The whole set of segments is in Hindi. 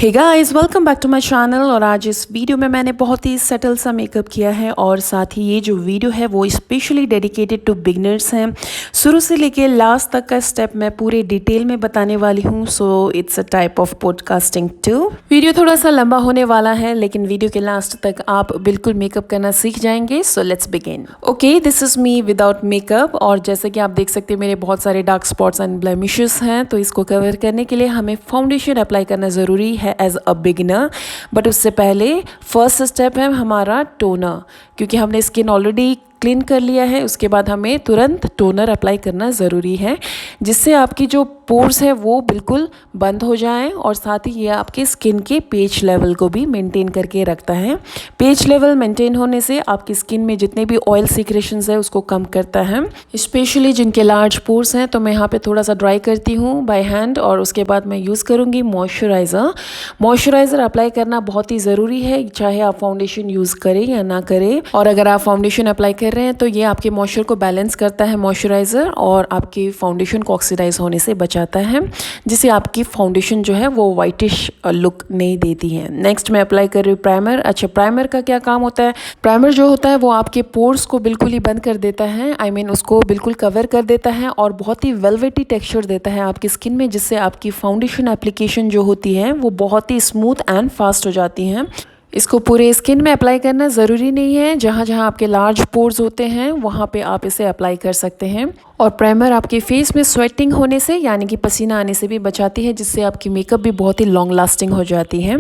Hey guys, welcome back to my channel. और आज इस वीडियो में मैंने बहुत ही सटल सा मेकअप किया है और साथ ही ये जो वीडियो है वो स्पेशली डेडिकेटेड टू बिगनर्स हैं। शुरू से लेके लास्ट तक का स्टेप मैं पूरे डिटेल में बताने वाली हूँ। So it's a type of podcasting too. Video थोड़ा सा लंबा होने वाला है लेकिन वीडियो के लास्ट तक आप बिल्कुल मेकअप करना सीख जाएंगे। So let's begin. Okay, this is me without makeup. और जैसे कि आप देख सकते हैं मेरे बहुत सारे डार्क स्पॉट्स एंड ब्लेमिशेस हैं, तो इसको कवर करने के लिए हमें फाउंडेशन अप्लाई करना ज़रूरी है एज अ बिगिनर। बट उससे पहले फर्स्ट स्टेप है हमारा टोनर, क्योंकि हमने स्किन ऑलरेडी क्लीन कर लिया है। उसके बाद हमें तुरंत टोनर अप्लाई करना ज़रूरी है, जिससे आपकी जो पोर्स है वो बिल्कुल बंद हो जाएं और साथ ही ये आपके स्किन के पेच लेवल को भी मेंटेन करके रखता है। पेच लेवल मेंटेन होने से आपकी स्किन में जितने भी ऑयल सीक्रेशंस है उसको कम करता है, स्पेशली जिनके लार्ज पोर्स हैं। तो मैं यहाँ पे थोड़ा सा ड्राई करती हूँ बाय हैंड और उसके बाद मैं यूज़ करूँगी मॉइस्चराइज़र। मॉइस्चराइज़र अप्लाई करना बहुत ही ज़रूरी है, चाहे आप फाउंडेशन यूज़ करें या ना करें। और अगर आप फाउंडेशन अप्लाई कर रहे हैं तो ये आपके मॉइस्चर को बैलेंस करता है मॉइस्चराइज़र, और आपके फाउंडेशन को ऑक्सीडाइज होने से बचाता है, जिससे आपकी फाउंडेशन जो है वो वाइटिश लुक नहीं देती है। नेक्स्ट मैं अप्लाई कर रही हूँ प्राइमर। अच्छा, प्राइमर का क्या काम होता है? प्राइमर जो होता है वो आपके पोर्स को बिल्कुल ही बंद कर देता है, आई मीन उसको बिल्कुल कवर कर देता है और बहुत ही वेलवेटी टेक्सचर देता है आपकी स्किन में, जिससे आपकी फाउंडेशन एप्लीकेशन जो होती है वो बहुत ही स्मूथ एंड फास्ट हो जाती हैं। इसको पूरे स्किन में अप्लाई करना ज़रूरी नहीं है, जहाँ जहाँ आपके लार्ज पोर्स होते हैं वहाँ पे आप इसे अप्लाई कर सकते हैं। और प्राइमर आपके फेस में स्वेटिंग होने से यानी कि पसीना आने से भी बचाती है, जिससे आपकी मेकअप भी बहुत ही लॉन्ग लास्टिंग हो जाती है।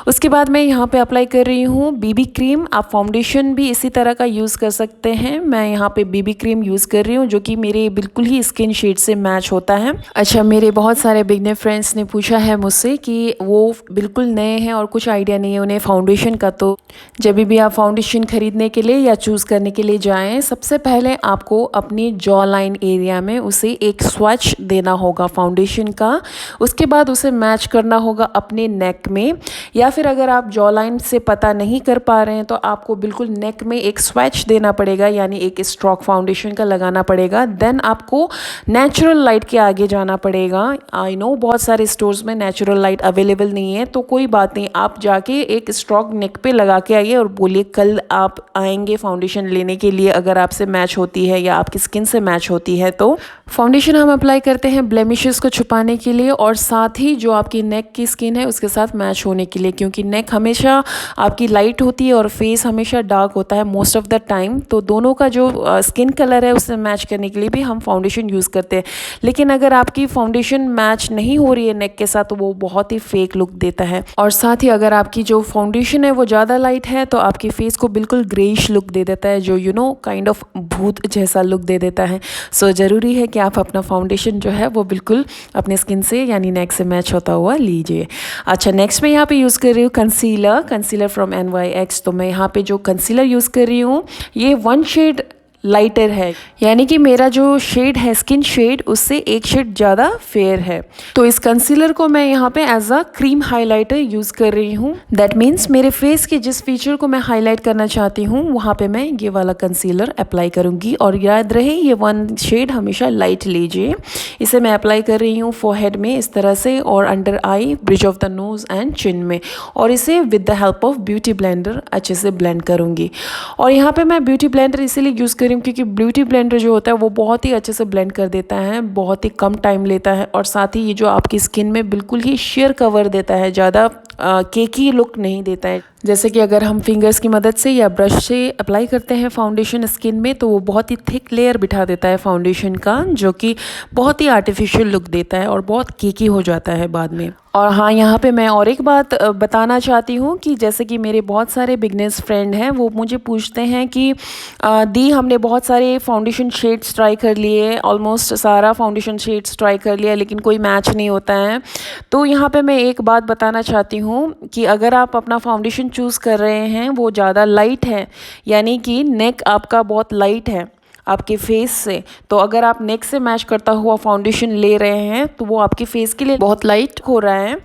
उसके बाद मैं यहाँ पे अप्लाई कर रही हूँ बीबी क्रीम। आप फाउंडेशन भी इसी तरह का यूज़ कर सकते हैं। मैं यहाँ पे बीबी क्रीम यूज़ कर रही हूँ जो कि मेरे बिल्कुल ही स्किन शेड से मैच होता है। अच्छा, मेरे बहुत सारे बिगनर फ्रेंड्स ने पूछा है मुझसे कि वो बिल्कुल नए हैं और कुछ आइडिया नहीं है उन्हें फाउंडेशन का। तो जब भी आप फाउंडेशन खरीदने के लिए या चूज़ करने के लिए जाएँ, सबसे पहले आपको अपनी जॉ लाइन एरिया में उसे एक स्वैच देना होगा फाउंडेशन का। उसके बाद उसे मैच करना होगा अपने नेक में, या फिर अगर आप जॉ लाइन से पता नहीं कर पा रहे हैं तो आपको बिल्कुल नेक में एक स्वैच देना पड़ेगा, यानी एक स्ट्रोक फाउंडेशन का लगाना पड़ेगा। देन आपको नेचुरल लाइट के आगे जाना पड़ेगा। आई नो बहुत सारे स्टोर्स में नेचुरल लाइट अवेलेबल नहीं है, तो कोई बात नहीं, आप जाके एक स्ट्रोक नेक पे लगा के आइए और बोलिए कल आप आएंगे फाउंडेशन लेने के लिए, अगर आपसे मैच होती है या आपकी स्किन से मैच होती है। तो फाउंडेशन हम अप्लाई करते हैं ब्लेमिशेस को छुपाने के लिए और साथ ही जो आपकी नेक की स्किन है उसके साथ मैच होने के लिए, क्योंकि नेक हमेशा आपकी लाइट होती है और फेस हमेशा डार्क होता है मोस्ट ऑफ द टाइम। तो दोनों का जो स्किन कलर है उससे मैच करने के लिए भी हम फाउंडेशन यूज़ करते हैं। लेकिन अगर आपकी फाउंडेशन मैच नहीं हो रही है नेक के साथ तो वो बहुत ही फेक लुक देता है। और साथ ही अगर आपकी जो फाउंडेशन है वो ज़्यादा लाइट है तो आपकी फेस को बिल्कुल ग्रेइश लुक दे देता है, जो काइंड ऑफ भूत जैसा लुक दे देता है। सो ज़रूरी है कि आप अपना फाउंडेशन जो है वो बिल्कुल अपने स्किन से यानी नेक से मैच होता हुआ लीजिए। अच्छा, नेक्स्ट मैं यहाँ पे यूज़ कर रही हूँ कंसीलर फ्रॉम NYX। तो मैं यहाँ पे जो कंसीलर यूज़ कर रही हूँ ये 1 शेड लाइटर है, यानी कि मेरा जो शेड है स्किन शेड उससे 1 शेड ज़्यादा फेयर है। तो इस कंसीलर को मैं यहाँ पे as a cream highlighter use कर रही हूँ। दैट मीन्स मेरे फेस के जिस फीचर को मैं हाईलाइट करना चाहती हूँ वहाँ पे मैं ये वाला कंसीलर अप्लाई करूँगी। और याद रहे ये 1 शेड हमेशा लाइट लीजिए। इसे मैं अप्लाई कर रही हूँ फोरहेड में इस तरह से, और under eye, bridge of the nose and chin में, और इसे with the help of beauty blender अच्छे से ब्लेंड करूँगी। और यहाँ पर मैं ब्यूटी ब्लेंडर इसीलिए यूज़ कर क्योंकि ब्यूटी ब्लेंडर जो होता है वो बहुत ही अच्छे से ब्लेंड कर देता है, बहुत ही कम टाइम लेता है, और साथ ही ये जो आपकी स्किन में बिल्कुल ही शेयर कवर देता है, ज़्यादा केकी लुक नहीं देता है। जैसे कि अगर हम फिंगर्स की मदद से या ब्रश से अप्लाई करते हैं फाउंडेशन स्किन में तो वो बहुत ही थिक लेयर बिठा देता है फाउंडेशन का, जो कि बहुत ही आर्टिफिशियल लुक देता है और बहुत केकी हो जाता है बाद में। और हाँ, यहाँ पे मैं और एक बात बताना चाहती हूँ कि जैसे कि मेरे बहुत सारे बिगनर्स फ्रेंड हैं वो मुझे पूछते हैं कि दी हमने बहुत सारे फाउंडेशन शेड्स ट्राई कर लिए, ऑलमोस्ट सारा फाउंडेशन शेड्स ट्राई कर लिया लेकिन कोई मैच नहीं होता है। तो यहाँ पे मैं एक बात बताना चाहती हूँ कि अगर आप अपना फाउंडेशन चूज़ कर रहे हैं वो ज़्यादा लाइट है, यानी कि नेक आपका बहुत लाइट है आपके फेस से, तो अगर आप नेक से मैच करता हुआ फाउंडेशन ले रहे हैं तो वो आपके फेस के लिए बहुत लाइट हो रहा है।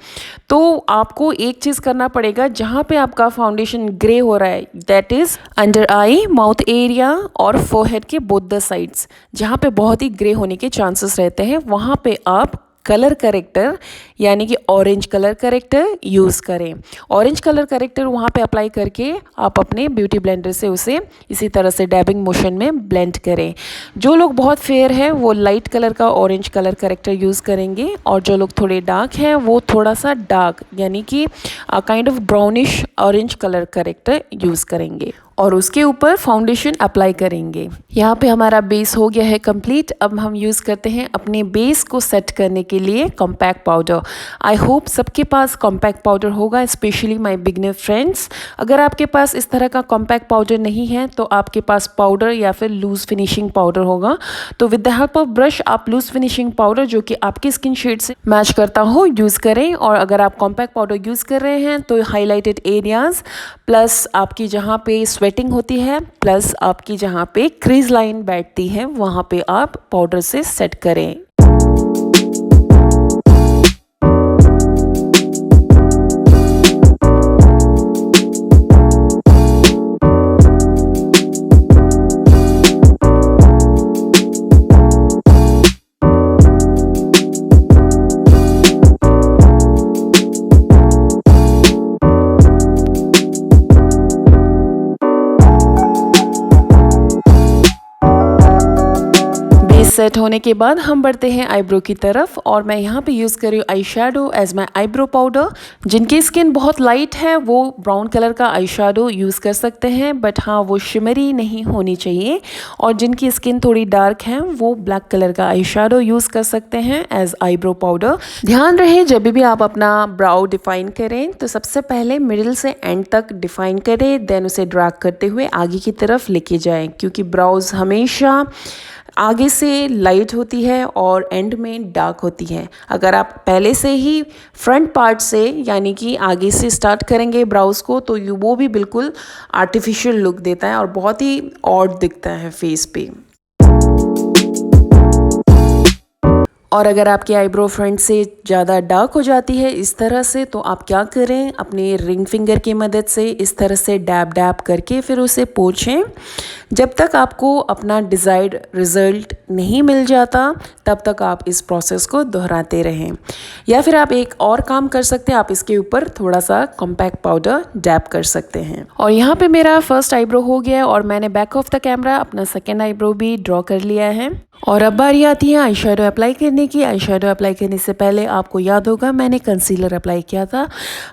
तो आपको एक चीज़ करना पड़ेगा, जहाँ पे आपका फाउंडेशन ग्रे हो रहा है that is under I, mouth area और फोरहेड के बोथ द साइड्स, जहाँ पे बहुत ही ग्रे होने के चांसेस रहते हैं, वहाँ पे आप कलर करेक्टर यानी कि ऑरेंज कलर करेक्टर यूज़ करें। ऑरेंज कलर करेक्टर वहाँ पे अप्लाई करके आप अपने ब्यूटी ब्लेंडर से उसे इसी तरह से डैबिंग मोशन में ब्लेंड करें। जो लोग बहुत फेयर है वो लाइट कलर का ऑरेंज कलर करेक्टर यूज़ करेंगे, और जो लोग थोड़े डार्क हैं वो थोड़ा सा डार्क यानी कि kind of brownish orange colour corrector use करेंगे और उसके ऊपर फाउंडेशन अप्लाई करेंगे। यहाँ पे हमारा बेस हो गया है कंप्लीट। अब हम यूज़ करते हैं अपने बेस को सेट करने के लिए कॉम्पैक्ट पाउडर। आई होप सबके पास कॉम्पैक्ट पाउडर होगा, स्पेशली माय बिगनर फ्रेंड्स। अगर आपके पास इस तरह का कॉम्पैक्ट पाउडर नहीं है तो आपके पास पाउडर या फिर लूज़ फिनिशिंग पाउडर होगा। तो with the help of brush आप लूज़ फिनिशिंग पाउडर जो कि आपकी स्किन शेड से मैच करता हो यूज़ करें। और अगर आप कॉम्पैक्ट पाउडर यूज़ कर रहे हैं तो हाईलाइटेड एरियाज़ प्लस आपकी जहाँ पे स्वेटिंग होती है प्लस आपकी जहाँ पे क्रीज लाइन बैठती है वहाँ पे आप पाउडर से सेट करें। सेट होने के बाद हम बढ़ते हैं आईब्रो की तरफ, और मैं यहाँ पे यूज़ कर रही हूँ eye shadow as my eyebrow powder. जिनकी स्किन बहुत लाइट है वो ब्राउन कलर का आई शेडो यूज़ कर सकते हैं, बट हाँ वो शिमरी नहीं होनी चाहिए। और जिनकी स्किन थोड़ी डार्क है वो ब्लैक कलर का आई शेडो यूज़ कर सकते हैं एज आईब्रो पाउडर। ध्यान रहे जब भी आप अपना ब्राउ डिफाइन करें तो सबसे पहले मिडिल से एंड तक डिफाइन करें, देन उसे ड्रैग करते हुए आगे की तरफ लेके जाएं, क्योंकि ब्राउज हमेशा आगे से लाइट होती है और एंड में डार्क होती है। अगर आप पहले से ही फ्रंट पार्ट से यानी कि आगे से स्टार्ट करेंगे ब्राउज को तो वो भी बिल्कुल आर्टिफिशियल लुक देता है और बहुत ही ऑड दिखता है फेस पे। और अगर आपकी आईब्रो फ्रंट से ज़्यादा डार्क हो जाती है इस तरह से तो आप क्या करें, अपने रिंग फिंगर की मदद से इस तरह से डैब डैब करके फिर उसे पोंछें। जब तक आपको अपना डिज़ायर्ड रिज़ल्ट नहीं मिल जाता तब तक आप इस प्रोसेस को दोहराते रहें। या फिर आप एक और काम कर सकते हैं, आप इसके ऊपर थोड़ा सा कॉम्पैक्ट पाउडर डैब कर सकते हैं। और यहाँ पे मेरा फर्स्ट आईब्रो हो गया है और मैंने बैक ऑफ द कैमरा अपना सेकेंड आईब्रो भी ड्रॉ कर लिया है। और अब बारी आती है आई शेडो अप्लाई करने की। आई शेडो अप्लाई करने से पहले आपको याद होगा मैंने कंसीलर अप्लाई किया था।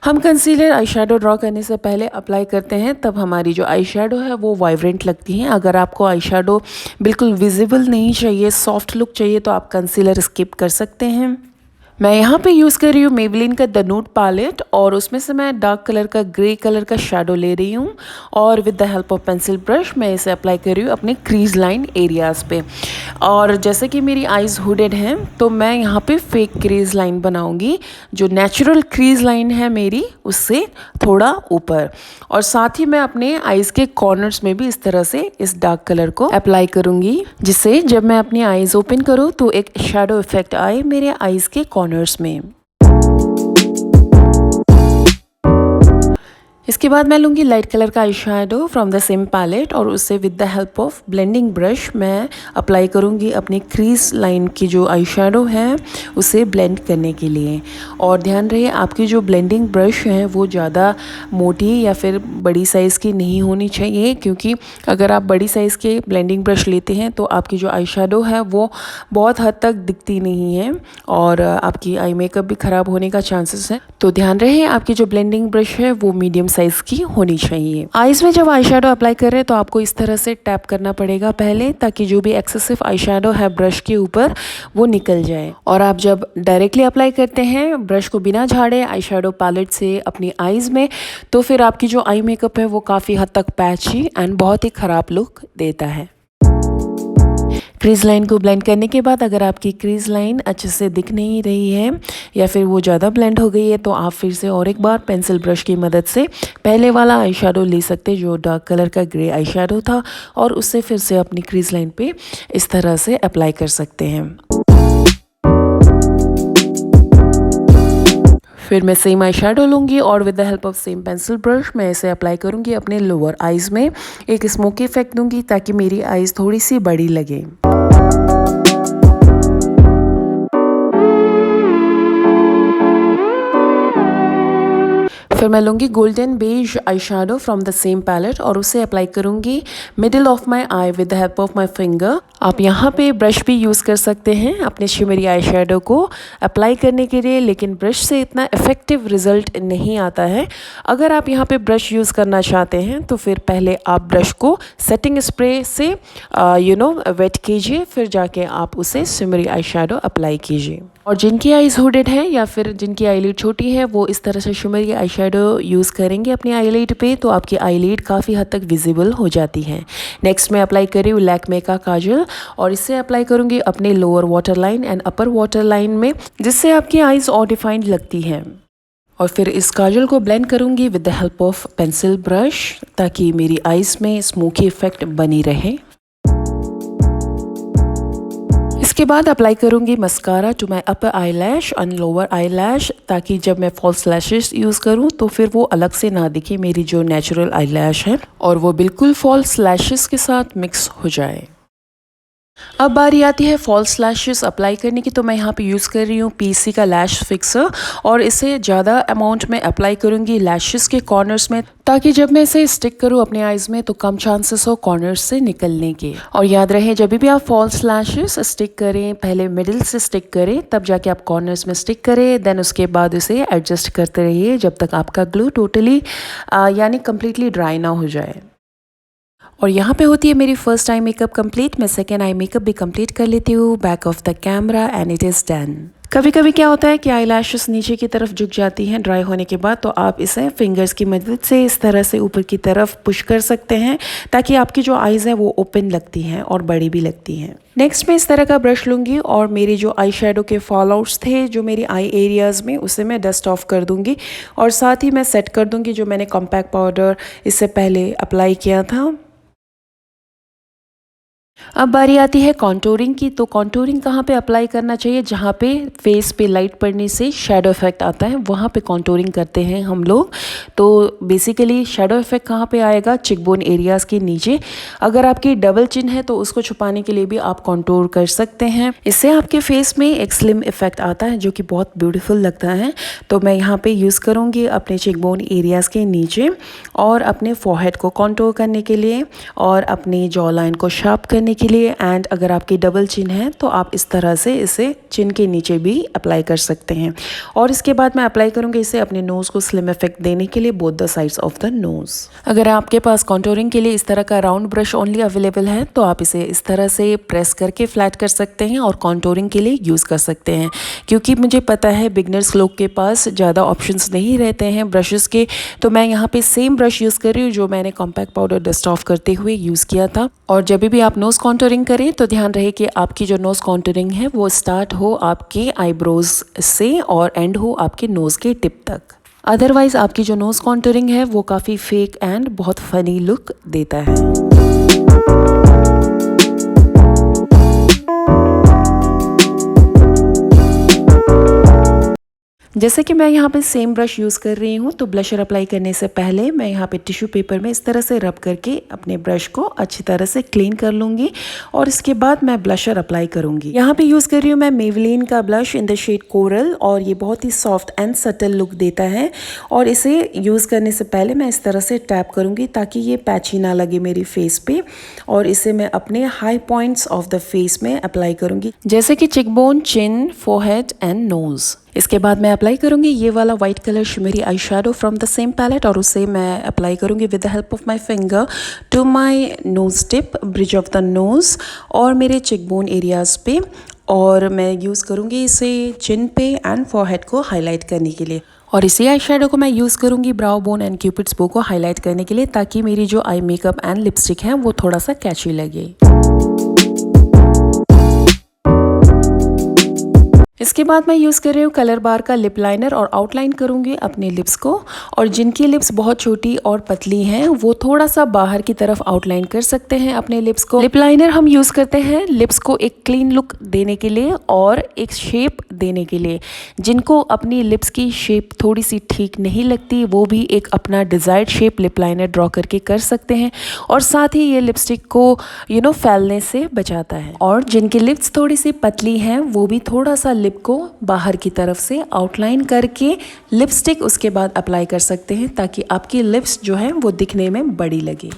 हम कंसीलर आई शेडो ड्रॉ करने से पहले अप्लाई करते हैं तब हमारी जो आई शेडो है वो वाइब्रेंट लगती है। अगर आपको आई शेडो बिल्कुल विजिबल नहीं चाहिए, सॉफ्ट लुक चाहिए, तो आप कंसीलर स्किप कर सकते हैं। मैं यहाँ पे यूज़ कर रही हूँ मेबलिन का द नूड पैलेट और उसमें से मैं डार्क कलर का ग्रे कलर का शेडो ले रही हूँ और with the help of pencil brush मैं इसे अप्लाई कर रही हूँ अपने क्रीज लाइन एरियाज़ पे। और जैसे कि मेरी आइज़ हुडेड हैं तो मैं यहाँ पे फेक क्रीज लाइन बनाऊँगी, जो नेचुरल क्रीज लाइन है मेरी उससे थोड़ा ऊपर। और साथ ही मैं अपने आइज़ के कॉर्नर्स में भी इस तरह से इस डार्क कलर को अप्लाई करूँगी, जिससे जब मैं अपनी आइज़ ओपन करूँ तो एक शेडो इफेक्ट आए मेरे आइज़ के कॉर्नर्स में। इसके बाद मैं लूँगी लाइट कलर का eye shadow from the same palette और उससे with the help of blending brush मैं अप्लाई करूँगी अपनी क्रीज लाइन की जो आई शेडो है उसे ब्लेंड करने के लिए। और ध्यान रहे आपकी जो ब्लेंडिंग ब्रश है वो ज़्यादा मोटी या फिर बड़ी साइज़ की नहीं होनी चाहिए, क्योंकि अगर आप बड़ी साइज़ के ब्लेंडिंग ब्रश लेते हैं तो आपकी जो आई शेडो है वो बहुत हद तक दिखती नहीं है और आपकी आई मेकअप भी ख़राब होने का चांसेस है। तो ध्यान रहे आपकी जो ब्लेंडिंग ब्रश है वो मीडियम साइज की होनी चाहिए। आईज में जब आई शेडो अप्लाई कर रहे हैं तो आपको इस तरह से टैप करना पड़ेगा पहले, ताकि जो भी एक्सेसिव आई शेडो है ब्रश के ऊपर वो निकल जाए। और आप जब डायरेक्टली अप्लाई करते हैं ब्रश को बिना झाड़े आई शेडो पैलेट से अपनी आईज में, तो फिर आपकी जो आई मेकअप है वो काफ़ी हद तक पैची एंड बहुत ही ख़राब लुक देता है। क्रीज लाइन को ब्लेंड करने के बाद अगर आपकी क्रीज लाइन अच्छे से दिख नहीं रही है या फिर वो ज़्यादा ब्लेंड हो गई है तो आप फिर से और एक बार पेंसिल ब्रश की मदद से पहले वाला आई शेडो ले सकते हैं जो डार्क कलर का ग्रे आई शेडो था, और उससे फिर से अपनी क्रीज लाइन पे इस तरह से अप्लाई कर सकते हैं। फिर मैं सेम आई शेडो लूँगी और with the help of same pencil brush मैं इसे अप्लाई करूँगी अपने लोअर आइज़ में। एक स्मोकी इफेक्ट दूँगी ताकि मेरी आइज़ थोड़ी सी बड़ी लगे। फिर मैं लूँगी golden beige eye shadow from the same palette और उसे अप्लाई करूँगी middle of my eye with the help of my finger. आप यहाँ पे ब्रश भी यूज़ कर सकते हैं अपने शिमरी आई शेडो को अप्लाई करने के लिए, लेकिन ब्रश से इतना इफ़ेक्टिव रिजल्ट नहीं आता है। अगर आप यहाँ पे ब्रश यूज़ करना चाहते हैं तो फिर पहले आप ब्रश को सेटिंग स्प्रे से वेट कीजिए, फिर जाके आप उसे शिमरी आई शेडो अप्लाई कीजिए। और जिनकी आईज हुडेड है या फिर जिनकी आईलिड छोटी है वो इस तरह से शिमरी आई शेडो यूज़ करेंगे अपनी आईलिड पे, तो आपकी आईलिड काफ़ी हद तक विजिबल हो जाती है। नेक्स्ट मैं अप्लाई कर रही हूँ लैक्मे का काजल और इसे अप्लाई करूँगी अपने lower water line and upper water line में, जिससे आपकी आईज और डिफाइंड लगती हैं। और फिर इस काजल को ब्लेंड करूँगी with the help of pencil brush ताकि मेरी आईज में स्मोकी इफेक्ट बनी रहे। इसके बाद अप्लाई करूँगी mascara to my upper eyelash and lower eyelash, ताकि जब मैं फॉल्स लैशेस यूज़ करूँ तो फिर वो अलग से ना दिखे मेरी जो नेचुरल आई लैश है और वो बिल्कुल फॉल्स लैशेस के साथ मिक्स हो जाए। अब बारी आती है फॉल्स लैशेस अप्लाई करने की, तो मैं यहाँ पे यूज़ कर रही हूँ पीसी का लैश फिक्सर और इसे ज़्यादा अमाउंट में अप्लाई करूँगी लैशेस के कॉर्नर्स में, ताकि जब मैं इसे स्टिक करूँ अपने आईज़ में तो कम चांसेस हो कॉर्नर्स से निकलने के। और याद रहे जब भी आप फॉल्स लैशेस स्टिक करें पहले मिडिल से स्टिक करें, तब जाके आप कॉर्नर्स में स्टिक करें, देन उसके बाद उसे एडजस्ट करते रहिए जब तक आपका ग्लू टोटली यानी कम्प्लीटली ड्राई ना हो जाए। और यहाँ पे होती है मेरी फर्स्ट आई मेकअप कंप्लीट। मैं सेकेंड आई मेकअप भी कंप्लीट कर लेती हूँ back of the camera and it is done. कभी कभी क्या होता है कि आई लैशेस नीचे की तरफ झुक जाती हैं ड्राई होने के बाद, तो आप इसे फिंगर्स की मदद से इस तरह से ऊपर की तरफ पुश कर सकते हैं ताकि आपकी जो आईज़ है वो ओपन लगती हैं और बड़ी भी लगती हैं। नेक्स्ट मैं इस तरह का ब्रश लूँगी और मेरी जो आई शेडो के फॉल आउट्स थे जो मेरी आई एरियाज़ में, उसे मैं डस्ट ऑफ कर दूँगी और साथ ही मैं सेट कर दूँगी जो मैंने कॉम्पैक्ट पाउडर इससे पहले अप्लाई किया था। अब बारी आती है कॉन्टोरिंग की, तो कॉन्टोरिंग कहाँ पे अप्लाई करना चाहिए, जहाँ पे फेस पे लाइट पड़ने से शैडो इफेक्ट आता है वहाँ पे कॉन्टोरिंग करते हैं हम लोग। तो बेसिकली शैडो इफेक्ट कहाँ पे आएगा, चिकबोन एरियाज़ के नीचे। अगर आपकी डबल चिन है तो उसको छुपाने के लिए भी आप कॉन्टोर कर सकते हैं, इससे आपके फेस में एक स्लिम इफेक्ट आता है जो कि बहुत ब्यूटीफुल लगता है। तो मैं यहाँ पे यूज़ करूँगी अपने चिकबोन एरियाज़ के नीचे और अपने फोरहेड को कॉन्टोर करने के लिए और अपनी जॉ लाइन को शार्प करने के लिए। एंड अगर आपकी डबल चिन है तो आप इस तरह से इसे चिन के नीचे भी अप्लाई कर सकते हैं। और इसके बाद मैं अप्लाई करूँगी इसे अपने नोज़ को स्लिम इफेक्ट देने के लिए both the sides of the nose. अगर आपके पास कॉन्टोरिंग के लिए इस तरह का राउंड ब्रश ओनली अवेलेबल है तो आप इसे इस तरह से प्रेस करके फ्लैट कर सकते हैं और कॉन्टोरिंग के लिए यूज़ कर सकते हैं। क्योंकि मुझे पता है बिगनर्स लोग के पास ज़्यादा ऑप्शंस नहीं रहते हैं ब्रशेस के, तो मैं यहाँ पे सेम ब्रश यूज़ कर रही हूँ जो मैंने कॉम्पैक्ट पाउडर डस्ट ऑफ करते हुए यूज़ किया था। और जब भी आप नोज़ कॉन्टोरिंग करें तो ध्यान रहे कि आपकी जो नोज़ कॉन्टोरिंग है वो स्टार्ट हो आपके आईब्रोज से और एंड हो आपके नोज़ के टिप तक। अदरवाइज़ आपकी जो नोज़ कॉन्टोरिंग है वो काफ़ी फेक एंड बहुत फनी लुक देता है। जैसे कि मैं यहाँ पे सेम ब्रश यूज़ कर रही हूँ, तो ब्लशर अप्लाई करने से पहले मैं यहाँ पे टिश्यू पेपर में इस तरह से रब करके अपने ब्रश को अच्छी तरह से क्लीन कर लूँगी और इसके बाद मैं ब्लशर अप्लाई करूँगी। यहाँ पे यूज़ कर रही हूँ मैं मेवलिन का blush in the shade coral और ये बहुत ही सॉफ्ट एंड सटल लुक देता है। और इसे यूज़ करने से पहले मैं इस तरह से टैप करूँगी ताकि ये पैची ना लगे मेरी फेस पे। और इसे मैं अपने high points of the face में अप्लाई करूँगी, जैसे कि cheekbone, chin, forehead and nose. इसके बाद मैं अप्लाई करूँगी ये वाला white colour shimmery eye shadow from the same palette और उसे मैं अप्लाई करूँगी with the help of my finger to my nose tip, bridge of the nose और मेरे चिकबोन एरियाज़ पे। और मैं यूज़ करूँगी इसे चिन पे एंड फोरहेड को हाईलाइट करने के लिए। और इसी आई शेडो को मैं यूज़ करूँगी ब्राउ बोन एंड क्यूपिड्स बो को हाईलाइट करने के लिए, ताकि मेरी जो आई मेकअप एंड लिपस्टिक है वो थोड़ा सा कैची लगे। इसके बाद मैं यूज़ कर रही हूँ कलर बार का लिप लाइनर और आउटलाइन करूँगी अपने लिप्स को। और जिनकी लिप्स बहुत छोटी और पतली हैं वो थोड़ा सा बाहर की तरफ आउटलाइन कर सकते हैं अपने लिप्स को। लिप लाइनर हम यूज़ करते हैं लिप्स को एक क्लीन लुक देने के लिए और एक शेप देने के लिए। जिनको अपनी लिप्स की शेप थोड़ी सी ठीक नहीं लगती वो भी एक अपना desired shape lip liner draw करके कर सकते हैं और साथ ही ये लिपस्टिक को फैलने से बचाता है। और जिनकी लिप्स थोड़ी सी पतली हैं वो भी थोड़ा सा लिप लिप को बाहर की तरफ से आउटलाइन करके लिपस्टिक उसके बाद अप्लाई कर सकते हैं ताकि आपकी लिप्स जो है वो दिखने में बड़ी लगे।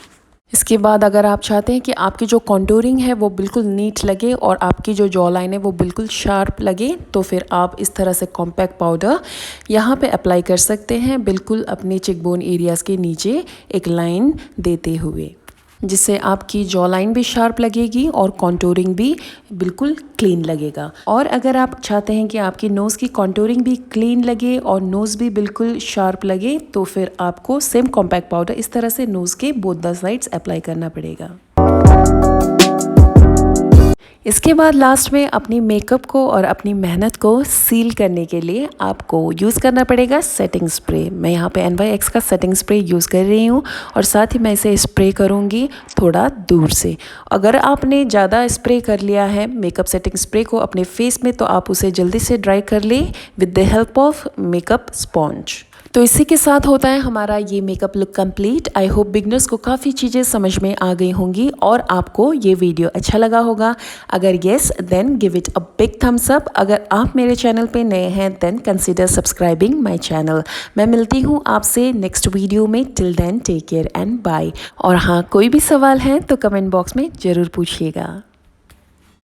इसके बाद अगर आप चाहते हैं कि आपकी जो कॉन्टूरिंग है वो बिल्कुल नीट लगे और आपकी जो जॉ लाइन है वो बिल्कुल शार्प लगे, तो फिर आप इस तरह से कॉम्पैक्ट पाउडर यहाँ पे अप्लाई कर सकते हैं, बिल्कुल अपने चिकबोन एरियाज़ के नीचे एक लाइन देते हुए, जिससे आपकी जॉ लाइन भी शार्प लगेगी और कॉन्टूरिंग भी बिल्कुल क्लीन लगेगा। और अगर आप चाहते हैं कि आपकी नोज़ की कॉन्टूरिंग भी क्लीन लगे और नोज़ भी बिल्कुल शार्प लगे, तो फिर आपको सेम कॉम्पैक्ट पाउडर इस तरह से नोज़ के बोथ द साइड्स अप्लाई करना पड़ेगा। इसके बाद लास्ट में अपनी मेकअप को और अपनी मेहनत को सील करने के लिए आपको यूज़ करना पड़ेगा सेटिंग स्प्रे। मैं यहाँ पे NYX का सेटिंग स्प्रे यूज़ कर रही हूँ और साथ ही मैं इसे स्प्रे करूँगी थोड़ा दूर से। अगर आपने ज़्यादा स्प्रे कर लिया है मेकअप सेटिंग स्प्रे को अपने फेस में, तो आप उसे जल्दी से ड्राई कर लें with the help of makeup sponge. तो इसी के साथ होता है हमारा ये makeup look complete. I hope beginners को काफ़ी चीज़ें समझ में आ गई होंगी और आपको ये वीडियो अच्छा लगा होगा। अगर yes then give it a big thumbs up. अगर आप मेरे चैनल पे नए हैं then consider subscribing my channel. मैं मिलती हूँ आपसे नेक्स्ट वीडियो में। Till then take care and bye. और हाँ, कोई भी सवाल है तो कमेंट बॉक्स में ज़रूर पूछिएगा।